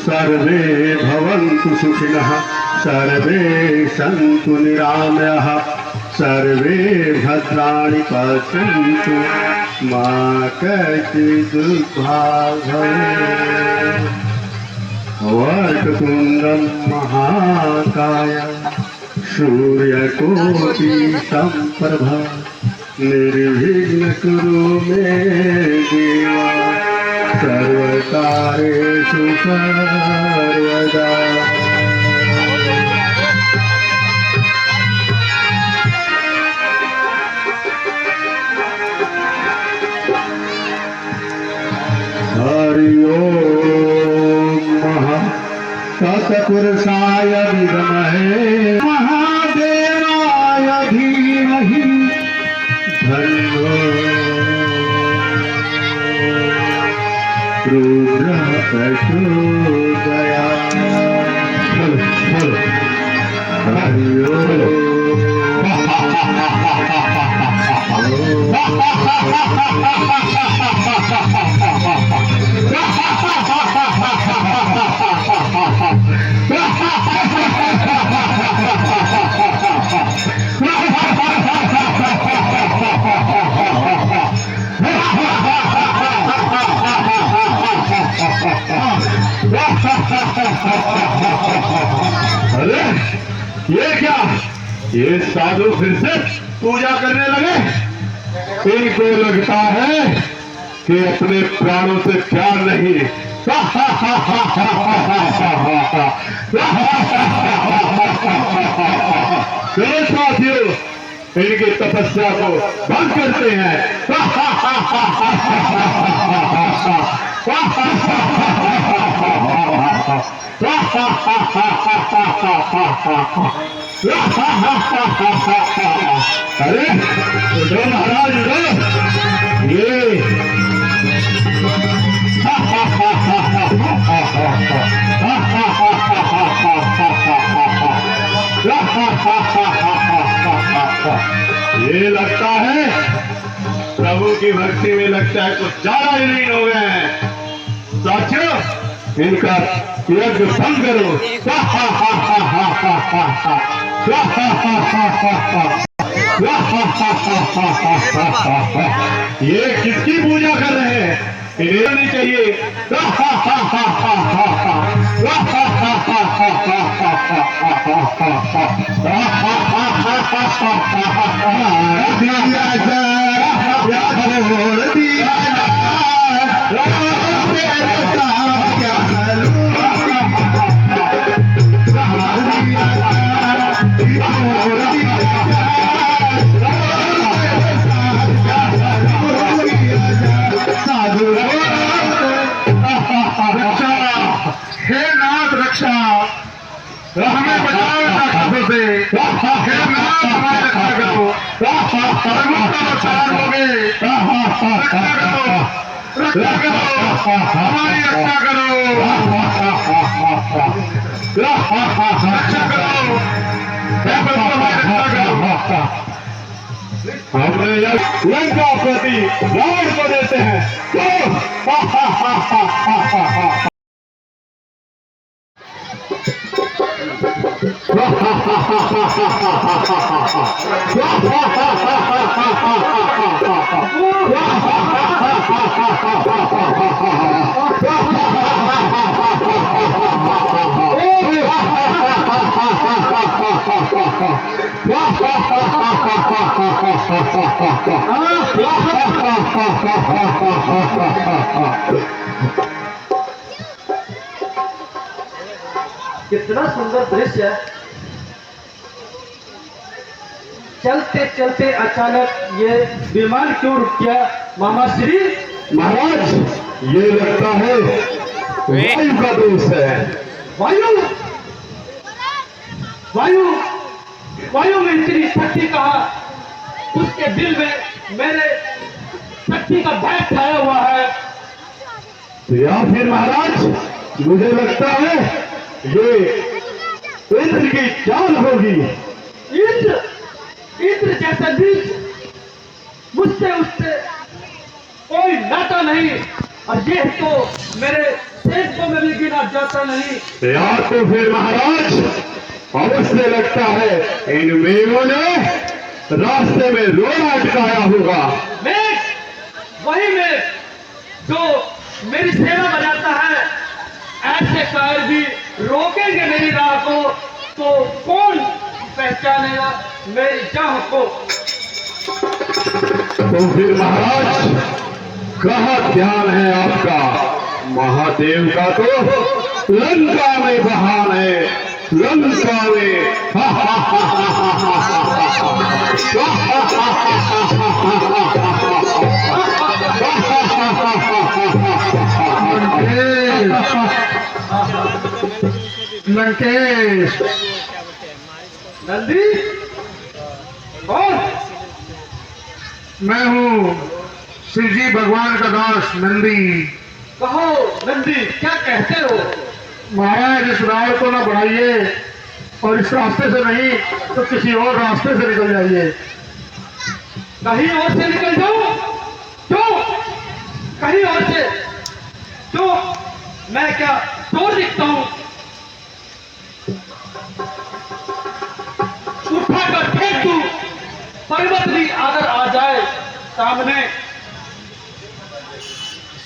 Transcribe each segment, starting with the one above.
सर्वे भवन्तु सुखिनः, सर्वे सन्तु निरामयाः, सर्वे भद्राणि पश्यन्तु मा कश्चित् दुःखभाग् भवेत्। वक्रतुण्डं महाकाय सूर्यकोटिसम्प्रभा निर्विघ्नं कुरु मे देव सर्वकार्येषु सर्वदा। हरि ओम सत्पुरुषाय विद्महे महादेवाय धीमहि तन्नो रुद्रः प्रचोदयात्। हरि अरे ये क्या, ये साधु फिर से पूजा करने लगे। इनको लगता है कि अपने प्राणों से प्यार नहीं। चलो साथियों, इनकी तपस्या को बंद करते हैं। अरे उठो महाराज उठो, ये ये लगता है प्रभु की भक्ति में लगता है कुछ ज्यादा ही लीन हो गए हैं। साथियों, इनका यज्ञ भंग करो। ये किसकी पूजा कर रहे हैं, इन्हें नहीं चाहिए। हे नाथ रक्षा, हमें बचाओ राक्षसों से। हे नाथ हमारी रक्षा करो, रक्षा करो, रक्षा करो, हमारी रक्षा करो, रक्षा करो, हमने लंकापति रावण को देते हैं। कितना सुंदर दृश्य है। चलते चलते अचानक ये विमान क्यों रुक गया मामा श्री? महाराज, ये लगता है वायु का दोष है। वायु वायु वायु में इतनी शक्ति कहा? उसके दिल में मेरे शक्ति का भय छाया हुआ है। या फिर महाराज, मुझे लगता है ये इंद्र की चाल होगी। इंद्र इंद्र जैसा नीच मुझसे उससे कोई नाता नहीं, और ये तो मेरे सेवकों में भी गिना जाता नहीं। या तो फिर महाराज, अवश्य लगता है इन मेघों ने रास्ते में रोड़ा अटकाया होगा। मैं वही में जो मेरी सेवा बनाता है, ऐसे शायर भी रोकेंगे मेरी राह को, तो कौन पहचानेगा मेरी चाह को? तो फिर महाराज, कहाँ ध्यान है आपका? महादेव का तो लंका में बहान है, लंका में। लंकेश, नंदी कौन? मैं हूँ शिव जी भगवान का दास नंदी। कहो नंदी, क्या कहते हो? महाराज, इस राह को ना बढ़ाइए, और इस रास्ते से नहीं तो किसी और रास्ते से निकल जाइए। कहीं और से निकल जाओ? क्यों? कहीं और से तो मैं क्या चोर दिखता हूं? उठाकर फेंक दूं, पर्वत भी अगर आ जाए सामने,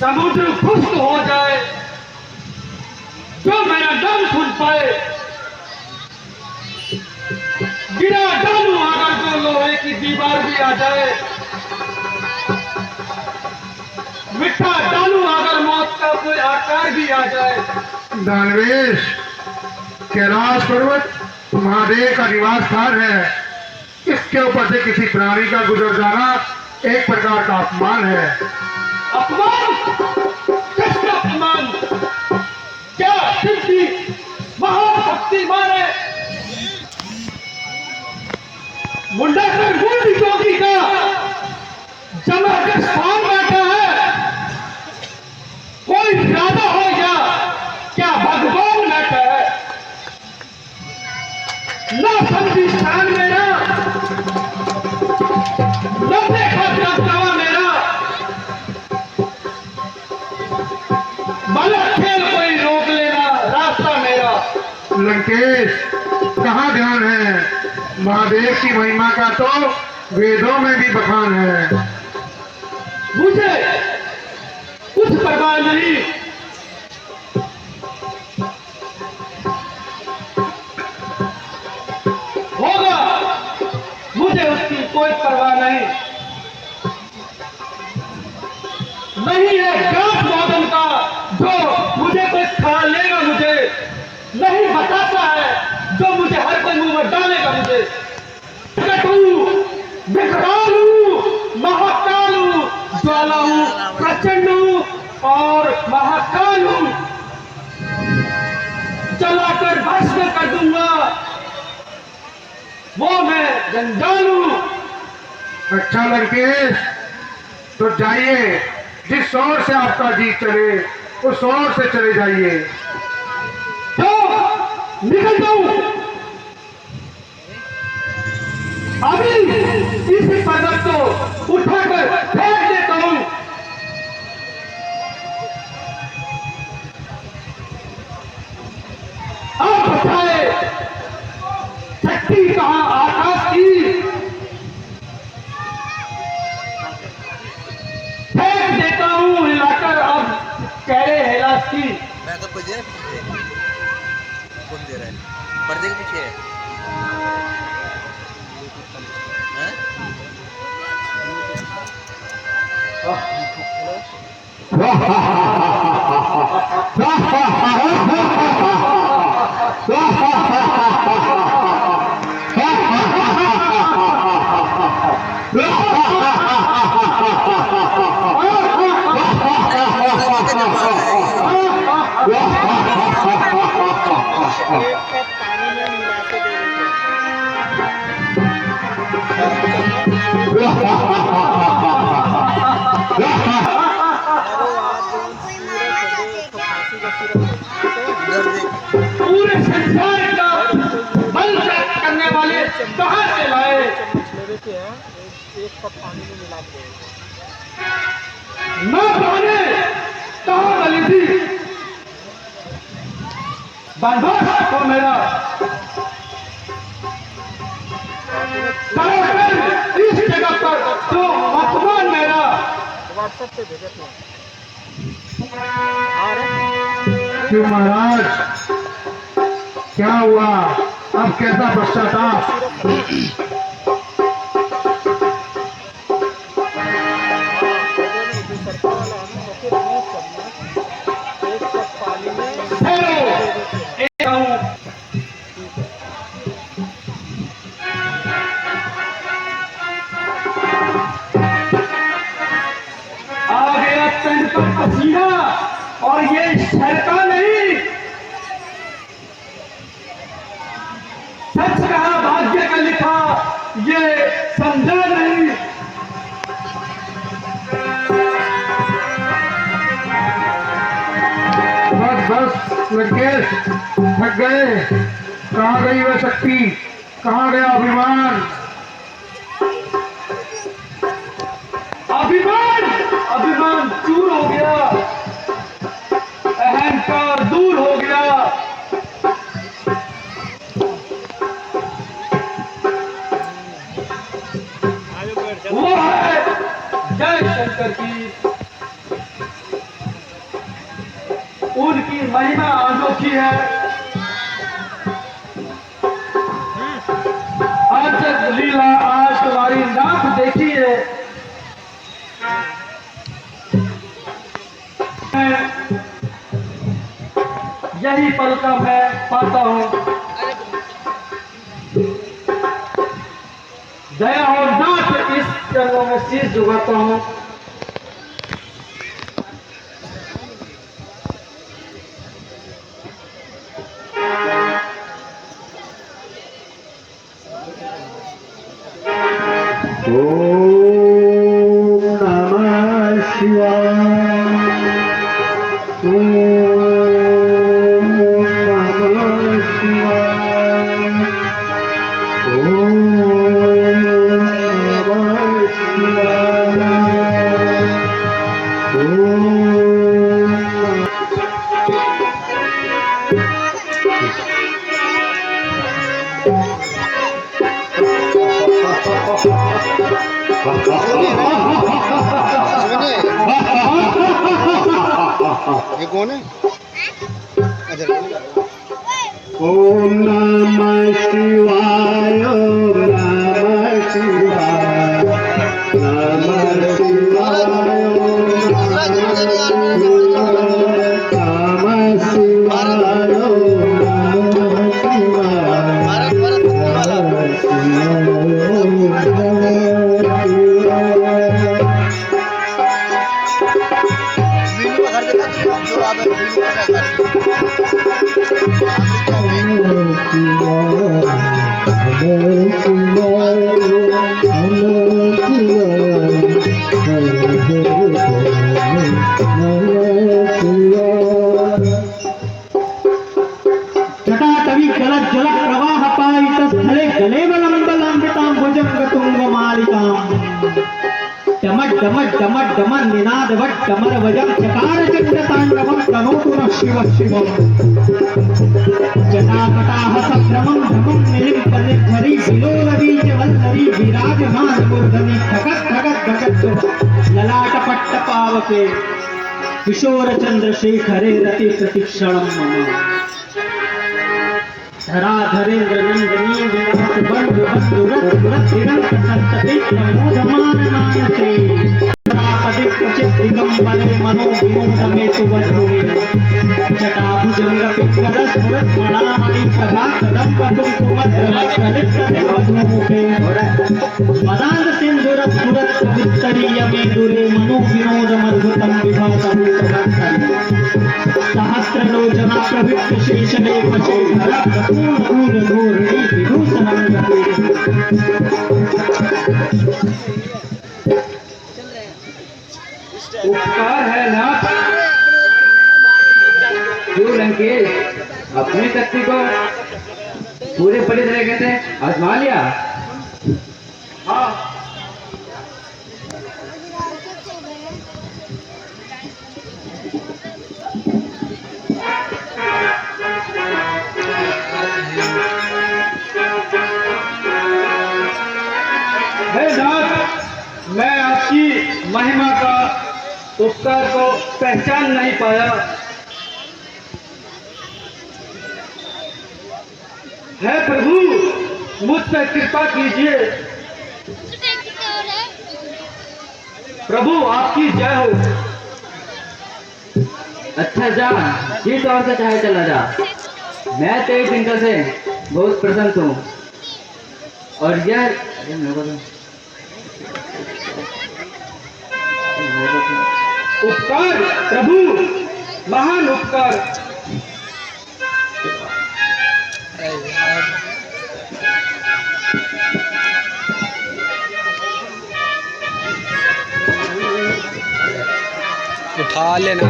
समुद्र खुश्क हो जाए, जो मेरा नाम सुन पाए, गिरा डालूं अगर जो लोहे की दीवार भी आ जाए, मिठा डालूं अगर मौत का कोई आकार भी आ जाए। दानवेश, कैलाश पर्वत महादेव का निवास स्थान है। इसके ऊपर से किसी प्राणी का गुजर जाना एक प्रकार का अपमान है। अपमान? किसका अपमान? क्या सिद्धि महाशक्तिमान है? मुंडा कर गुंडी जोगी का जमा के स्थान बैठा है। कोई राजा हो गया क्या भगवान बैठा है? ना समझी स्थान मेरा, न देखा रास्ता मेरा, भला खेल कोई रोक लेना रास्ता मेरा। लंकेश, कहाँ ध्यान है? महादेव की महिमा का तो वेदों में भी बखान है। मुझे कुछ परवाह नहीं, होगा मुझे उसकी कोई परवाह नहीं। नहीं है गांठ मौदन का जो मुझे कोई खा लेगा, मुझे नहीं बताता है जो मुझे हर कोई मुंह में डालेगा। मुझे विकराल हूं, महाकाल हूं, ज्वाला हूं, प्रचंड हूं और महाकाल हूं। चलाकर भस्म कर दूंगा, वो मैं जंजाल हूं। अच्छा लंकेश, तो जाइए, जिस ओर से आपका जी चले उस ओर से चले जाइए। तो निकल जाऊं अभी, इसी पर्वत को उठाकर फेंक देता हूं। आप बताए शक्ति कहां आकाश की? फेंक देता हूं हिलाकर अब कहरे हिलास की। मैं तो कुछ दे रहा है, कौन दे रहा है? पर्दे के पीछे है। हैं? पूरे संसार का बल प्राप्त करने वाले कहाँ से लाए? न जाने कहाँ बली थी बर्बाद को मेरा इस जगह पर जो वर्तमान मेरा क्यों महाराज, क्या हुआ? अब कैसा पश्चाताप? पसीना और ये शर्ता नहीं, सच कहा भाग्य का लिखा, ये समझा नहीं। बस बस लंकेश, थक गए। कहाँ गई वह शक्ति? कहाँ गया अभिमान? अभिमान अभिमान चूर हो गया, अहंकार दूर हो गया। वो है जय शंकर की, उनकी महिमा अनोखी है। आज तक लीला आज तुम्हारी नाक देखी है। यही पल का मैं पाता हूँ, दया और नाथ इस चरणों में शीश झुकाता हूँ। ओम नमः शिवाय। ओम नमः शिवाय। ओम नमः शिवाय। ओम ये कौन है? ओम नमः शिवाय। ओम नमः शिवाय। नमः शिवाय। ओम नमः शिवाय। जटाटवी जल प्रवाह पायितस्थले गलेवलम्बलाम्बितां भुजङ्गतुङ्गमालिकाम् डमट डमट डमट डमन निनादवट डमर वजं चकार चण्डताण्डवं तनोतु नः शिवः शिवम् जटाकटाह सभ्रमं भ्रमं निलिम्पनिर्झरी विलोलबीजवल्लरी विराजमानमूर्धनि धगत् धगत् धगत् ललाटपट्टपावके किशोरचन्द्रशेखरे रति प्रतिक्षणं मम धराधरेन्द्र नंदनी विनोद बंधु बंधु रथ रथ निरंत संतति प्रमोदमान मानसे पदि क्वचित दिगंबरे मनोविनोदमे तु वधूरे जटाभुजंगपित्करस स्फुरत्मणामणि कदा कदम्ब कुङ्कुमधरवक्त्रनिप्रतिवधूमुखे मदान्त सिन्धुरस्फुरत्कवित्तरीयमे दूरे मनोविनोदमद्भुतं विभातभूतभक्तम् सहस्रलोचना प्रवृत्त शेषलेखशेखर प्रपूर्णधूरधूर्णी विभूषणं गते उपकार है नाथ। क्यों लंकेश अपनी शक्ति को पूरे पड़े तरह कहते आजमा लिया? हाँ हे नाथ, मैं आपकी महिमा का उपकार को पहचान नहीं पाया। है प्रभु, मुझ पर कृपा कीजिए। प्रभु आपकी जय हो। अच्छा जा, जिस ओर से चाहे चला जा। मैं तेरी चिंता से बहुत प्रसन्न हूँ। और यह उपकार प्रभु, महान उपकार। उठा लेना।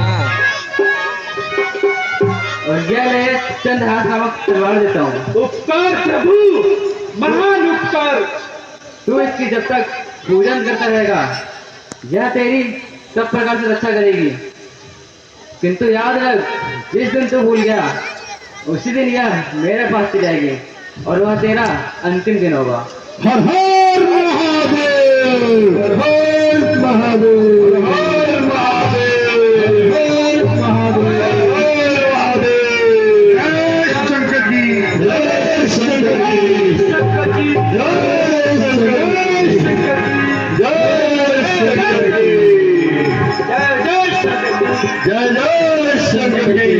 और यह ले चंद हाथ नामक तलवार देता हूँ। उपकार प्रभु, महान उपकार। तू इसकी जब तक पूजन करता रहेगा, यह तेरी सब प्रकार से रक्षा करेगी। किंतु याद रख, जिस दिन तू भूल गया उसी दिन यह मेरे पास से जाएगी और वह तेरा अंतिम दिन होगा। हर हर महादेव, हर हर महादेव, हर महादेव, हर महादेव, हर महादेव। जय शंकर की, जय शंकर की, शंकर जी, जय शंकर की, जय शंकर की, जय जय शंकर जी। जय जय शंकर की।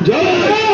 जय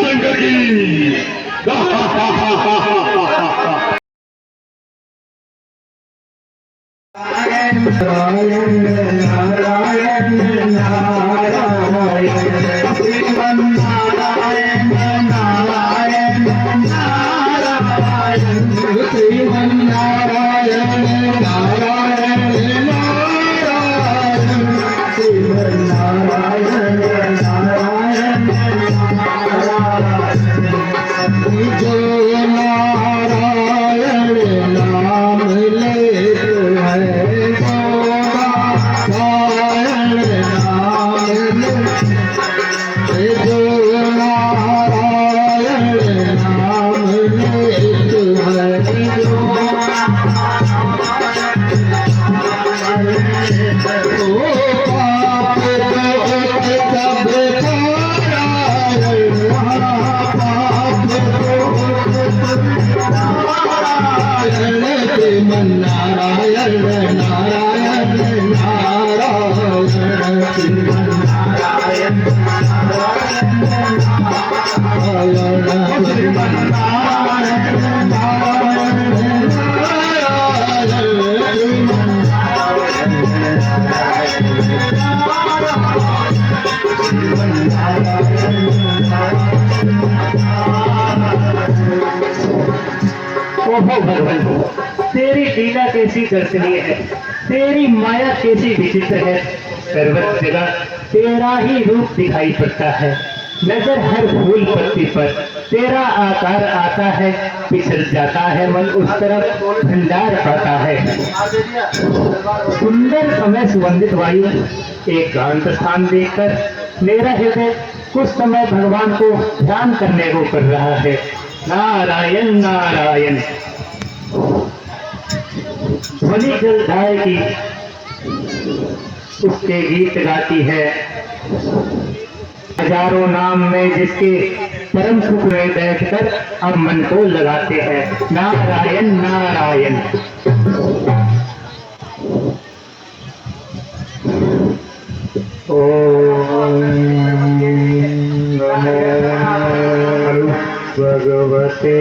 शंकर की। तेरी लीला कैसी दर्शनीय है, तेरी माया कैसी विचित्र है। सर्वत्र जगह तेरा ही रूप दिखाई पड़ता है। नजर हर फूल पत्ती पर तेरा आकार आता है, पिछल जाता है मन उस तरफ भंडार पाता है। सुंदर समय सुगंधित वायु एक शांत स्थान देखकर मेरा हृदय कुछ समय भगवान को ध्यान करने को कर रहा है। नारायण नारायण। ध्वनि जलधाय की उसके गीत गाती है, हजारों नाम में जिसके परम सुख में बैठकर अब मन को लगाते हैं। नारायण नारायण। ओम नमो भगवते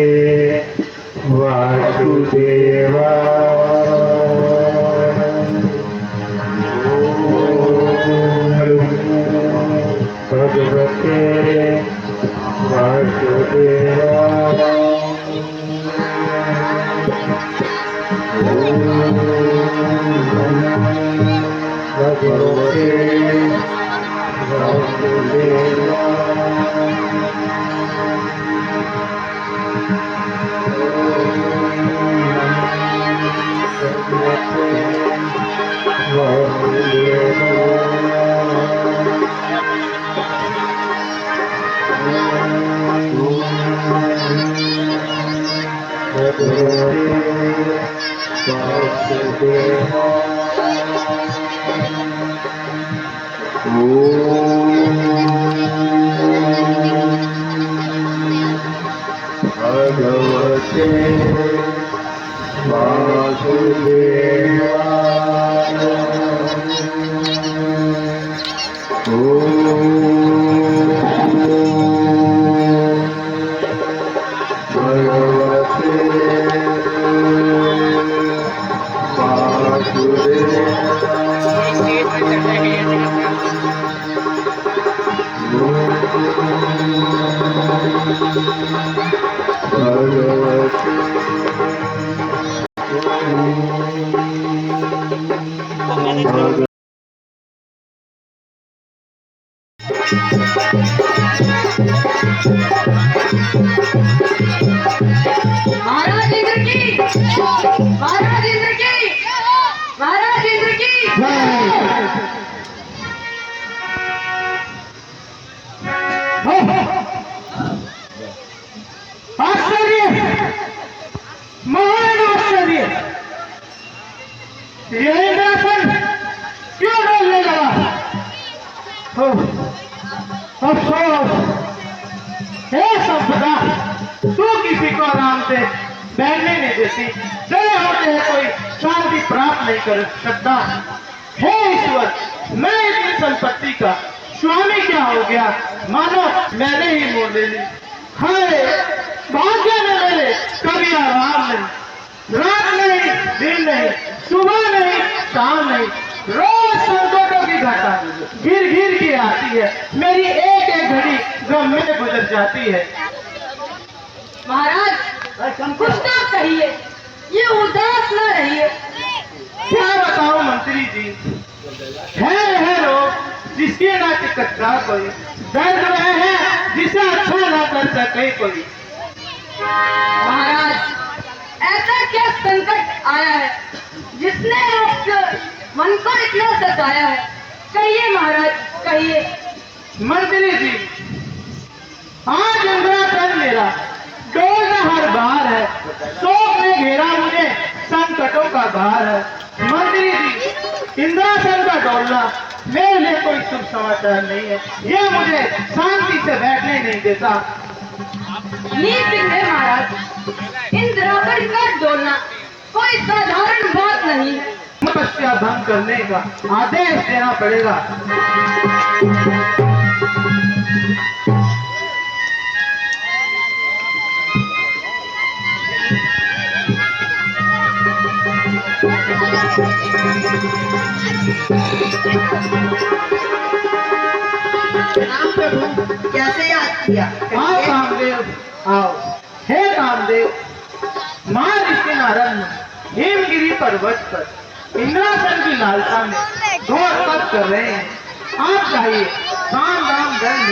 महाराज इंद्र की, महाराज इंद्र की, महाराज इंद्र की। आश्चर्य, महान आश्चर्य। ये इंद्रासन क्यों बोलने लगा? अफसोस हे संपदा, तू किसी को आराम से बैठने नहीं देती, जय होते हैं कोई शांति प्राप्त नहीं कर सकता। हे ईश्वर, मैं इतनी संपत्ति का स्वामी क्या हो गया, मानो मैंने ही मोल ले ली। हाय भाग्य में मेरे कभी आराम नहीं, रात नहीं दिन नहीं, सुबह नहीं शाम नहीं, रोज संकटों की घटा गिर गिर के आती है, मेरी एक एक घड़ी गम में गुजर जाती है। महाराज कुछ तो कहिए, ये उदास न रहिए। क्या बताऊं मंत्री जी, है लोग जिसके ना चिकित्सा कोई, दर्द वह है जिसे अच्छा ना कर सके कोई। महाराज ऐसा क्या संकट आया है जिसने आपके मन को इतना सताया है? कहिए महाराज कहिए। मंत्री जी, आज इंद्रासन मेरा डोलना हर बार है, शोक ने घेरा मुझे संकटों का भार है। मंत्री जी, इंद्रासन का डोलना मेरे लिए कोई शुभ समाचार नहीं है, ये मुझे शांति से बैठने नहीं देता। नीति है महाराज, इंद्रासन का डोलना कोई साधारण बात नहीं है। तपस्या भंग करने का आदेश देना पड़ेगा। कैसे याद किया? आओ कामदेव, आओ। हे कामदेव, मां ऋषि नारद हिमगिरी पर्वत पर इंद्रासन की लालसा में घोर तप कर रहे हैं। आप चाहिए शाम राम दंड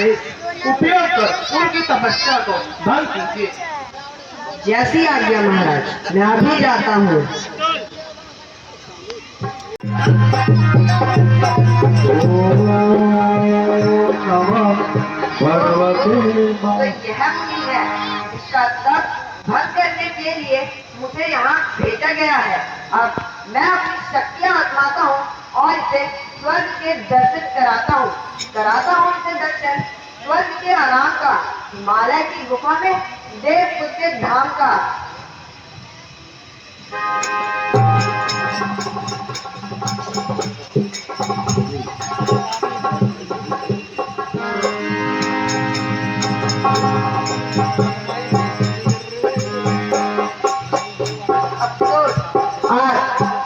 उपयोग कर उनकी तपस्या को भंग कीजिए। जैसी आज्ञा महाराज, मैं अभी जाता हूँ। तो यह मुनि है, इसका तप भंग करने के लिए मुझे यहाँ भेजा गया है। अब मैं अपनी शक्तियाँ आजमाता हूँ और इसे स्वर्ग के दर्शन कराता हूँ इसे दर्शन स्वर्ग के आराम का, हिमालय की गुफा में देवपुत्र धाम का। आज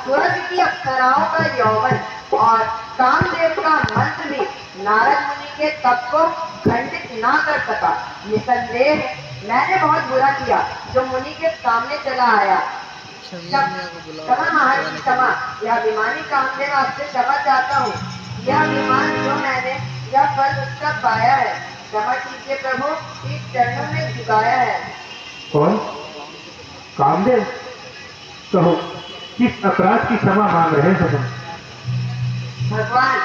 स्वर्ग की अप्सराओं का यौवन और कामदेव का मंत्र भी नारद मुनि के तप को खंडित ना कर सका। निसंदेह मैंने बहुत बुरा किया जो मुनि के सामने चला आया। क्षमा महाराज, क्षमा। यह अभिमानी कामदेव आपसे क्षमा चाहता हूँ। यह अभिमान जो मैंने यह फल उसका पाया है, क्षमा कीजिए प्रभु, इस चरणों में झुकाया है। कौन? कामदेव? कहो, किस अपराध की क्षमा मांग रहे हो तुम? भगवान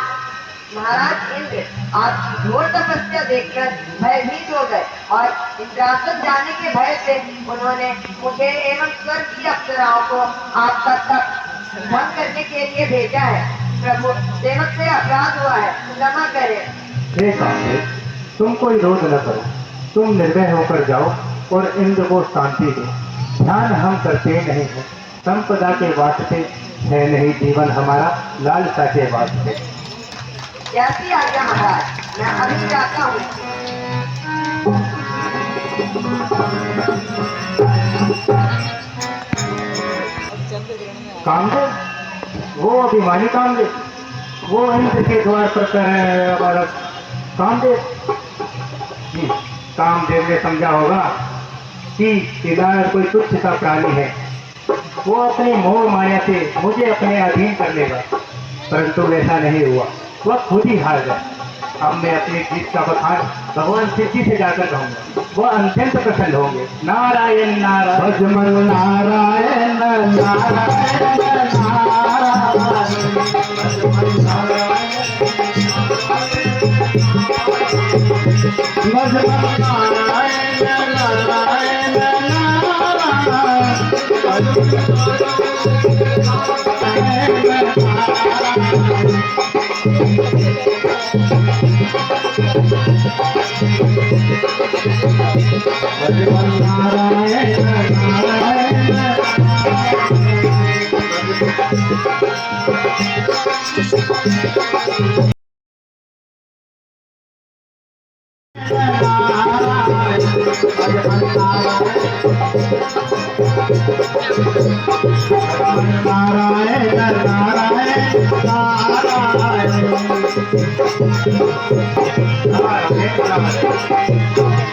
महाराज इंद्र आपकी घोर तपस्या देखकर भयभीत हो गए और इंद्रासन जाने के भय से उन्होंने मुझे एवं स्वर्ग की अप्सराओं को आपका तप भंग करने के लिए भेजा है। प्रभु, सेवक से अपराध हुआ है, क्षमा करें। हे कामदेव, तुम कोई रोध न करो, तुम निर्भय होकर जाओ और इंद्र को शांति दो। ध्यान हम करते नहीं हैं, संपदा के वास्ते है नहीं जीवन हमारा, लालसा के वास्ते। जैसी आज्ञा महाराज, मैं अभी जाता हूँ। कामदेव, वो अभिमानी कामदेव, वो इंद्र के द्वार पर कह रहे हैं हमारा कामदेव। कामदेव ने समझा होगा कि नारद कोई तुच्छ सा प्राणी है, वो अपने मोह माया से मुझे अपने अधीन कर लेगा, परंतु ऐसा नहीं हुआ, वह खुद ही हार गया। अब मैं अपनी जीत का बखान भगवान शिव जी से जाकर कहूंगा, वह अत्यंत प्रसन्न होंगे। नारायण नारायण भजमन नारायण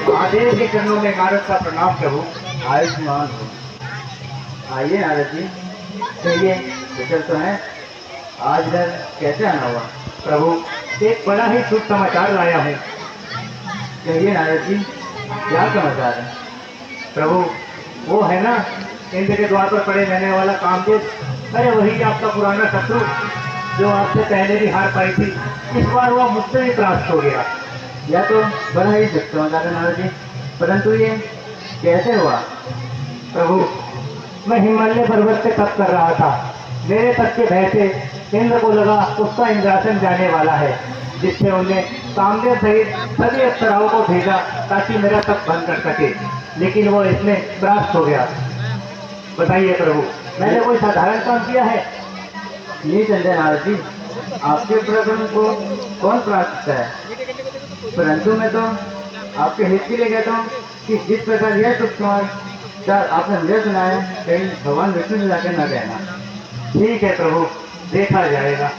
महादेव के चरणों में नारद का प्रणाम प्रभु। आयुष्मान हो। आइए नारद जी, कहिए, कुशल तो है? आज इधर कैसे आना हुआ? प्रभु, एक बड़ा ही शुभ समाचार लाया हूँ। कहिए नारद जी, क्या समाचार है? प्रभु, वो है ना इंद्र के द्वार पर पड़े रहने वाला कामदेव, अरे वही आपका पुराना शत्रु जो आपसे पहले भी हार पाई थी, इस बार वह मुझसे भी परास्त हो गया। यह तो बड़ा ही शुभ समाचार है नारद जी, परंतु ये कैसे हुआ? प्रभु, मैं हिमालय पर्वत से तप कर रहा था, मेरे तप के भय से इंद्र को लगा उसका इंद्रासन जाने वाला है, जिससे उन्हें कामदेव सहित सभी अप्सराओं को भेजा ताकि मेरा तप बंद कर सके, लेकिन वो इसमें परास्त हो गया। बताइए प्रभु, मैंने कोई साधारण काम किया है? नहीं संजय नारद जी, आपके प्रकरण को कौन प्राप्त है, परंतु मैं तो आपके हित के लिए कहता हूँ कि जिस प्रकार यह शुभ समाचार आपने मुझे सुनाया, कहीं भगवान विष्णु से जाकर न कहना। ठीक है प्रभु, देखा जाएगा।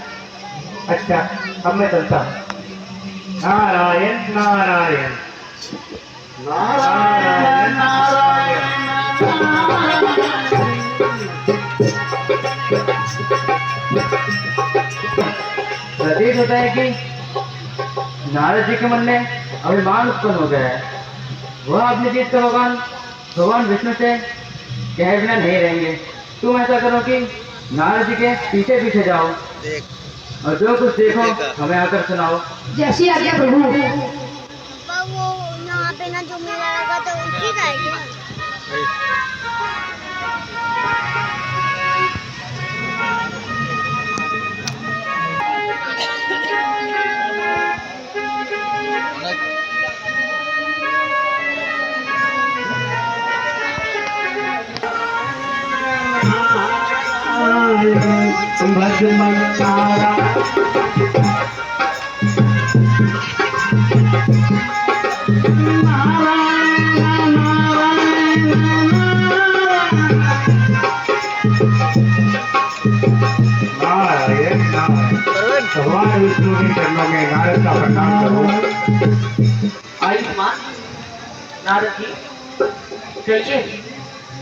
अच्छा, अब मैं चलता हूँ। नारायण नारायण नारायण नारायण। प्रतीत होता है कि नारद जी के मन में अभिमान उत्पन्न हो गया है। वह अपनी जीत का भगवान विष्णु से कहे बिना नहीं रहेंगे। तुम ऐसा करो कि नारद जी के पीछे पीछे जाओ देख और जो कुछ देखो हमें आकर सुनाओ। जैसी आज्ञा प्रभु। पापा वो यहाँ पे ना जो मेला लगा था उसी का है क्या? नारायण नारायण। परवन भगवान विष्णु के चरणों में नारद का प्रणाम करो। आयुष्मान नारद जी, चलिए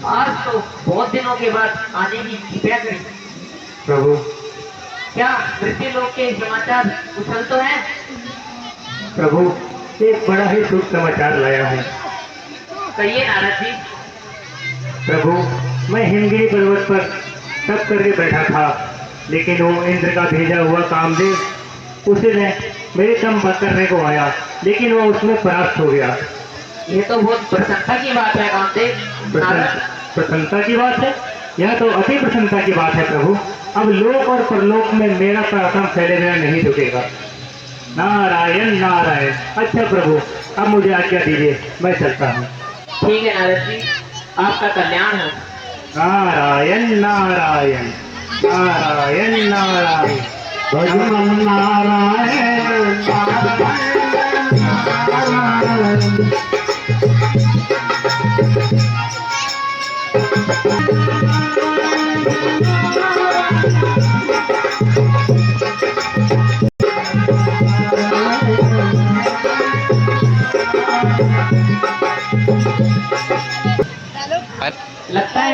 आज तो बहुत दिनों के बाद आने की कृपया करी। प्रभु क्या मृत्यु लोक के समाचार कुशल तो हैं? प्रभु एक बड़ा ही शुभ समाचार लाया हूँ। कहिए नारद जी। प्रभु मैं हिमगिरी पर्वत पर तप करके बैठा था, लेकिन वो इंद्र का भेजा हुआ कामदेव उसने मेरे दम बंद करने को आया, लेकिन वो उसमें परास्त हो गया। ये तो बहुत प्रसन्नता की बात है कामदेव। नारद प्रसन्नता की बात है, यह तो अति प्रसन्नता की बात है प्रभु। अब लोक और परलोक में मेरा पराक्रम फैले बिना नहीं रुकेगा। नारायण नारायण। अच्छा प्रभु अब मुझे आज्ञा दीजिए, मैं चलता हूँ। ठीक है नारद जी, आपका कल्याण हो। नारायण नारायण नारायण नारायण भजन नारायण नारायण। लगता है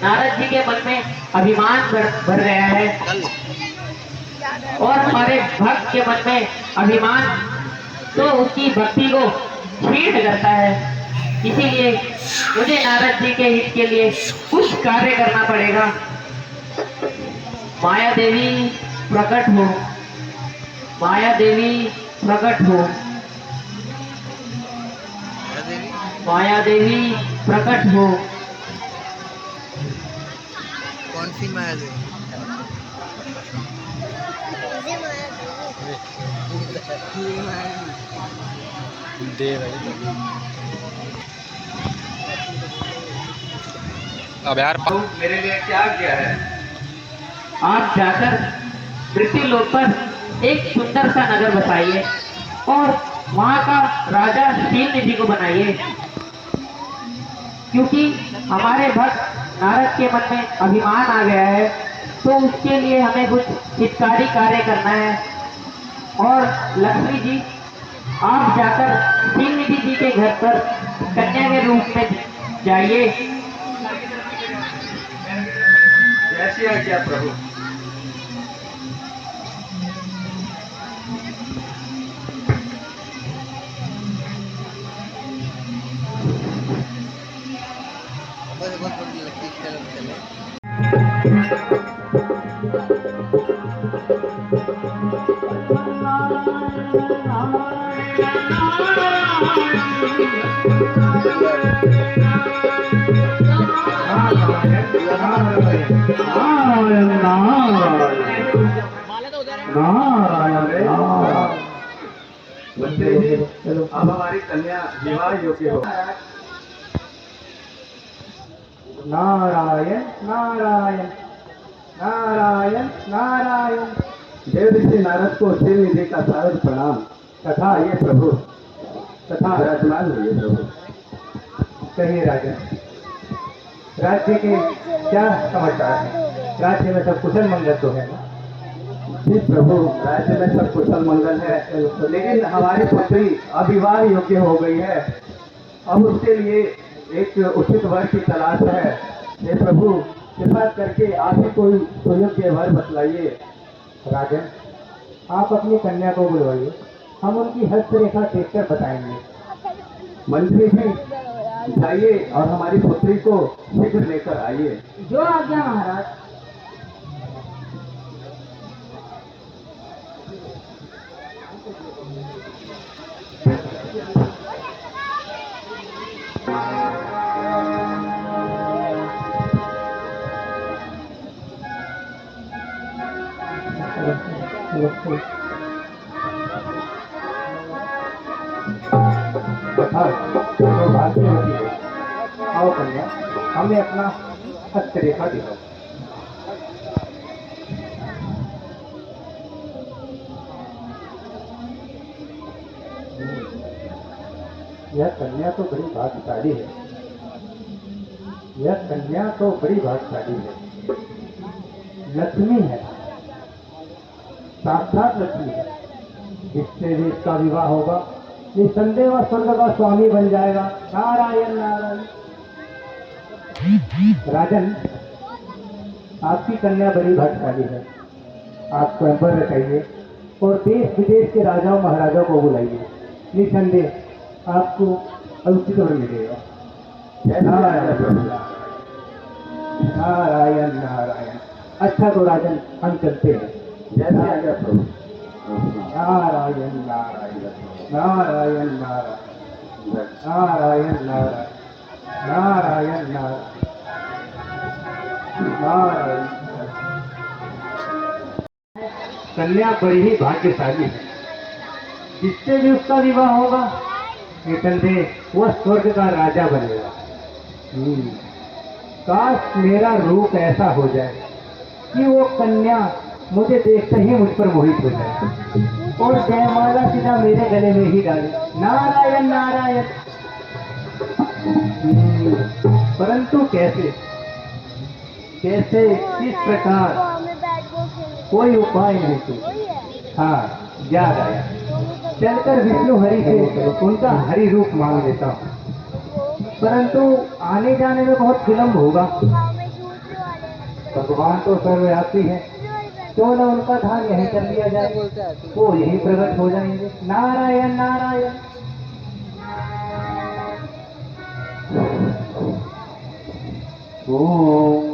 नारद जी के मन में अभिमान भर गया है कल और हमारे भक्त के मन में अभिमान तो उसकी भक्ति को छीन करता है। इसीलिए मुझे नारद जी के हित के लिए कुछ कार्य करना पड़ेगा। माया देवी प्रकट हो, माया देवी प्रकट हो, देवी माया देवी प्रकट हो। कौन सी माया देवी? अब यार मेरे लिए क्या किया है? आप जाकर मृत्यु लोक पर एक सुंदर सा नगर बसाइए और वहाँ का राजा शील निधि को बनाइए, क्योंकि हमारे भक्त नारद के मन में अभिमान आ गया है, तो उसके लिए हमें कुछ हितकारी कार्य करना है। और लक्ष्मी जी आप जाकर शील निधि जी के घर पर कन्या के रूप में जाइए। कैसी आज्ञा प्रभु। बस बहुत बड़ी लगती है चले। नारायण नारायण नारायण नारायण। अब हमारी कन्या विवाह योग्य हो। नारायण नारायण नारायण नारायण। देव ऋषि नारद को शील निधि का सादर प्रणाम। तथा ये प्रभु तथा विराजमान हुए प्रभु। कहिए राजा, राज्य के क्या समाचार है? राज्य में सब कुशल मंगल तो है ना? जी प्रभु, राज्य में सब कुशल मंगल है, लेकिन हमारी पुत्री अविवाह योग्य हो गई है। अब उसके लिए एक उचित वर की तलाश है। हे प्रभु कृपा करके आप ही कोई सुयोग्य वर बतलाइए। राजन आप अपनी कन्या को बुलवाइए। हम उनकी हस्तरेखा देखकर बताएंगे। मंत्री जी जाइए और हमारी पुत्री को शीघ्र लेकर आइए। जो आज्ञा महाराज। हाँ, तो बात नहीं होती है। आओ कन्या, हमें अपना हस्तरेखा दिखाओ। यह कन्या तो बड़ी भाग्यशाली है। यह कन्या तो बड़ी भाग्यशाली है। लक्ष्मी है, साक्षात लक्ष्मी है। जिससे भी इसका विवाह होगा निसंदेह वह स्वर्ग का स्वामी बन जाएगा। नारायण नारायण। राजन, आपकी कन्या बड़ी भाग्यशाली है। आप स्वयंवर रखाइए और देश विदेश के राजाओं महाराजाओं को बुलाइए। निसंदेह आपको उचित वर मिलेगा। नारायण नारायण नारायण। अच्छा तो राजन, हम चलते हैं। जैसे आज्ञा प्रभु। नारायण नारायण नारायण नारायण नारायण नारायण नारायण नारायण। कन्या बड़ी ही भाग्यशाली है। जिससे भी उसका विवाह होगा निसंदेह वह स्वर्ग का राजा बनेगा। काश मेरा रूप ऐसा हो जाए कि वो कन्या मुझे देखते ही मुझ पर मोहित हो जाए और जयमाला सीधा मेरे गले में ही डाले। नारायण नारायण। परंतु कैसे कैसे किस प्रकार, कोई उपाय नहीं थी। हाँ, याद आया। चलकर विष्णु हरि से उनका हरि रूप मांग लेता हूँ। परंतु आने जाने में बहुत विलम्ब होगा। भगवान तो सर्वव्यापी है, क्यों न उनका ध्यान यहीं कर लिया जाए, वो यहीं प्रकट हो जाएंगे। नारायण नारायण। ओम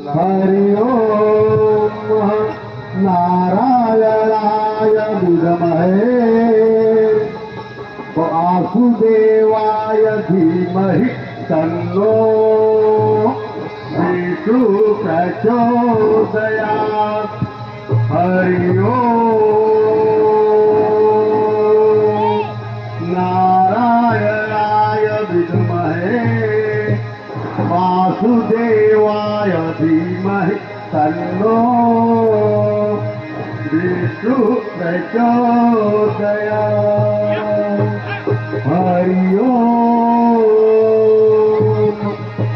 हरि ओम नारायणाय विद्महे वासुदेवाय धीमहि तन्नो विष्णु प्रचोदयात्। हरि ओम नारायणाय विद्महे वासुदेवाय धीमहि तन्नो विष्णु प्रचोदयात्। हरि ओम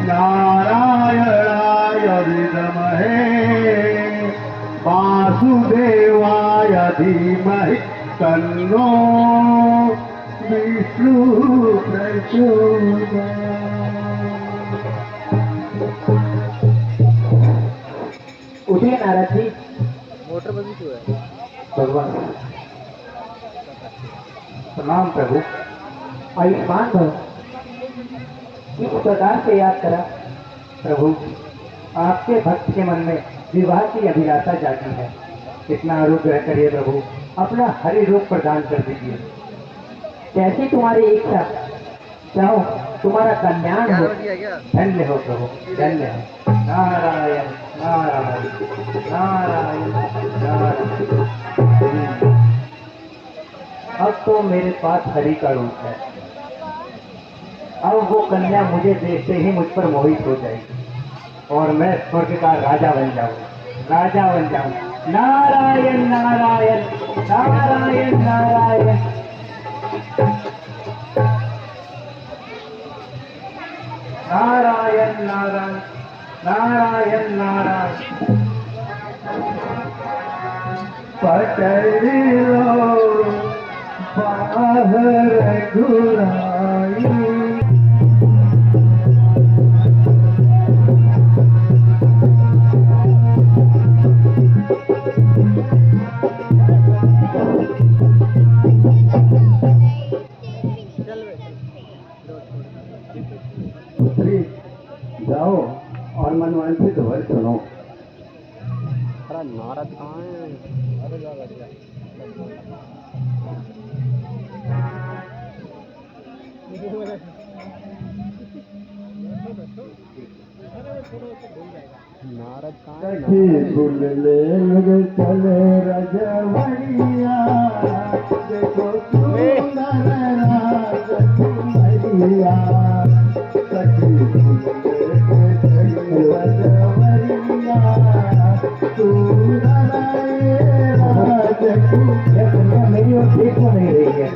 नारायणाय विद्महे वासुदेवाय धीमहि तन्नो विष्णु प्रचोदयात्। उठिए नारद जी। मोटर बंद क्यों है? भगवान प्रणाम प्रभु। आयुष्मान भव। इस प्रकार से याद करा प्रभु, आपके भक्त के मन में विवाह की अभिलाषा जागी है। इतना अनुग्रह करिए प्रभु, अपना हरि रूप प्रदान कर दीजिए। कैसी तुम्हारी इच्छा, चाहो तुम्हारा कल्याण हो। धन्य हो प्रभु, धन्य हो। नारायण नारायण नारायण नारायण। अब तो मेरे पास हरि का रूप है। अब वो कन्या मुझे देखते ही मुझ पर मोहित हो जाएगी और मैं स्वर्ग का राजा बन जाऊंगा, राजा बन जाऊंगा। नारायण नारायण नारायण नारायण। नारायण नारायण नारायण नारायण। पटेलो बाहर घुराई हनुमान से तो वर सुनो। भूल ले लगे चले रजवरिया, देखो सुंदर राज कुमरिया। सखी भूल ले रजवरिया, सुंदर राज कुमरिया। मेरी और ठीक हो नहीं रही है।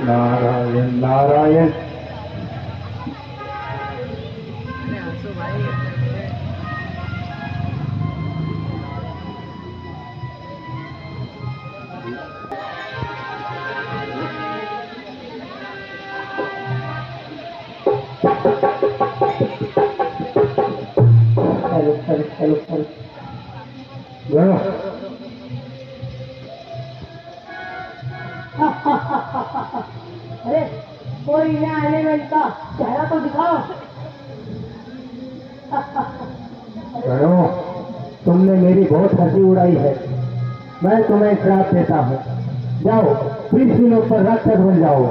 नारायण नारायण। अरे कोई यहाँ आने में इनका चेहरा तो दिखाओ। गणो, तुमने मेरी बहुत हंसी उड़ाई है। मैं तुम्हें श्राप देता हूँ, जाओ पृथ्वी पर राक्षस बन जाओ।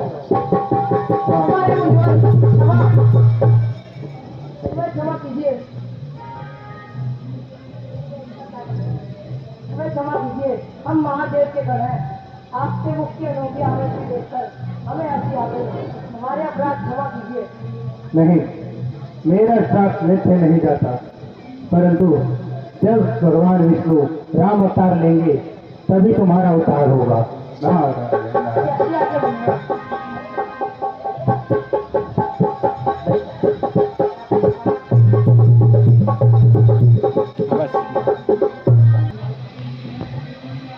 क्षमा कीजिए, क्षमा कीजिए। हम महादेव के घर हैं। आपके मुख की अनोखी आरती देखकर हमें ऐसी आ गई। हमारे अपराध क्षमा कीजिए। नहीं, मेरा श्राप लेते नहीं जाता, परंतु जब भगवान विष्णु राम अवतार लेंगे तभी तुम्हारा उद्धार होगा। कैसे आगे बढ़ना?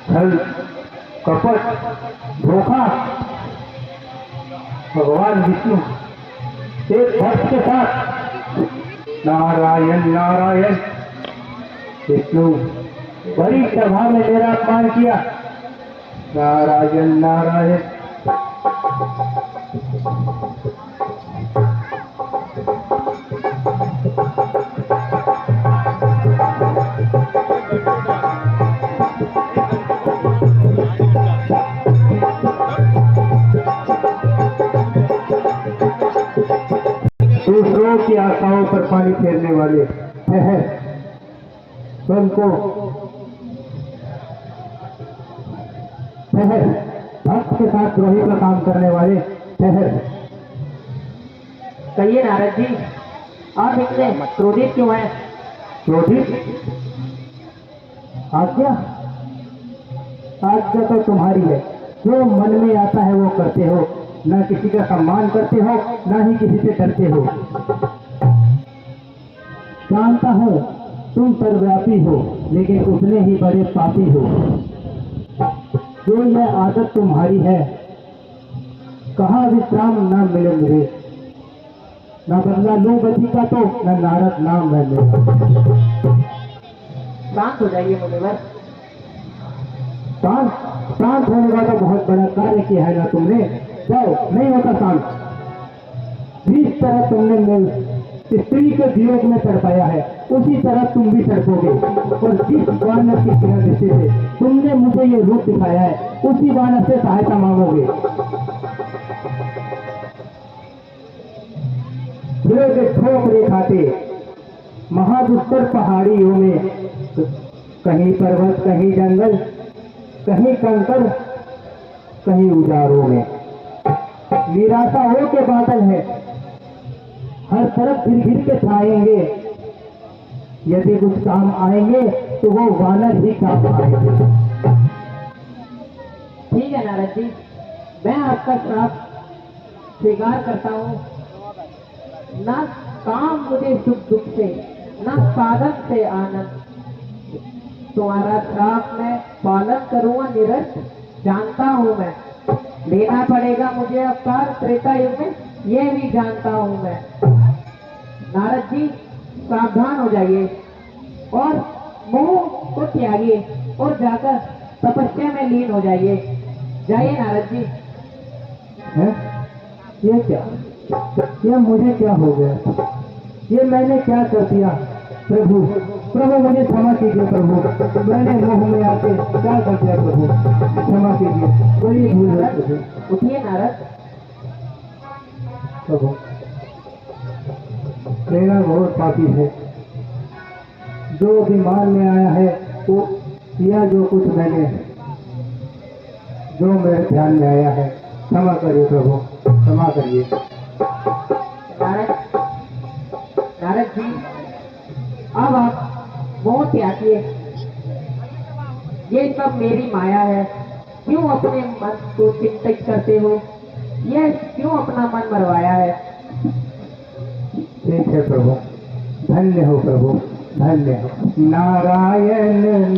छल, कपट, धोखा। भगवान विष्णु एक भक्त के साथ। नारायण नारायण। विष्णु बड़ी सभा में मेरा अपमान किया। नारायण नारायण। दूसरों की आशाओं पर पानी फेरने वाले ठहर, स्वयं को ठहर, भक्त के साथ द्रोही का काम करने वाले ठहर। कहिए नारद जी, आप इतने क्रोधित क्यों हैं? क्रोधित? आज्ञा? आज्ञा तो तुम्हारी है। जो मन में आता है वो करते हो, न किसी का सम्मान करते हो, न ही किसी से डरते हो। जानता हूँ तुम सर्वव्यापी हो, लेकिन उतने ही बड़े पापी हो। जो यह आदत तुम्हारी है, कहाँ विश्राम न मिले मुझे। न बदला लूं गति का तो न नारद नाम है मेरा। शांत हो जाइए मुनिवर। शांत होने का तो बहुत बड़ा कार्य किया है ना तुमने। जाओ, नहीं होता शांत। जिस तरह तुमने स्त्री के वियोग में तड़पाया है, उसी तरह तुम भी तड़पोगे। और जिस वानर की दृष्टि से तुमने मुझे ये रूप दिखाया है, उसी वानर से सहायता मांगोगे। फिर ठोकरे खाते महादुष्कर पहाड़ियों में, कहीं पर्वत, कहीं जंगल, कहीं कंकड़, कहीं उजाड़ों में। निराशाओं के बादल है, हर तरफ घिर घिर के छाएंगे। यदि कुछ काम आएंगे तो वो वानर ही काम आएंगे। ठीक है नारद जी, मैं आपका श्राप स्वीकार करता हूँ। ना काम मुझे सुख दुख से, ना साधन से आनंद। तुम्हारा श्राप मैं पालन करूंगा निरस्त, जानता हूँ मैं। लेना पड़ेगा मुझे अवतार त्रेता युग में, ये भी जानता हूँ मैं। नारद जी सावधान हो जाइए और मोह को त्यागिए और जाकर तपस्या में लीन हो जाइए। जाइए नारद जी। है? ये क्या? ये मुझे क्या हो गया? ये मैंने क्या कर दिया? प्रभु प्रभु मुझे क्षमा कीजिए प्रभु, मैंने मोह में आके क्या कर दिया प्रभु, क्षमा कीजिए, बड़ी भूल है प्रभु। उठिए नारद। प्रभु मेरा बहुत पापी है, जो बीमार में आया है वो किया जो कुछ मैंने, जो मेरे ध्यान में आया है, क्षमा करिए प्रभु, क्षमा करिए। नारद जी अब आप मोह त्यागिए। ये सब मेरी माया है, क्यों अपने मन को चिंतित करते हो? ये क्यों अपना मन मरवाया है? ठीक है प्रभु, धन्य हो प्रभु, धन्य हो। नारायण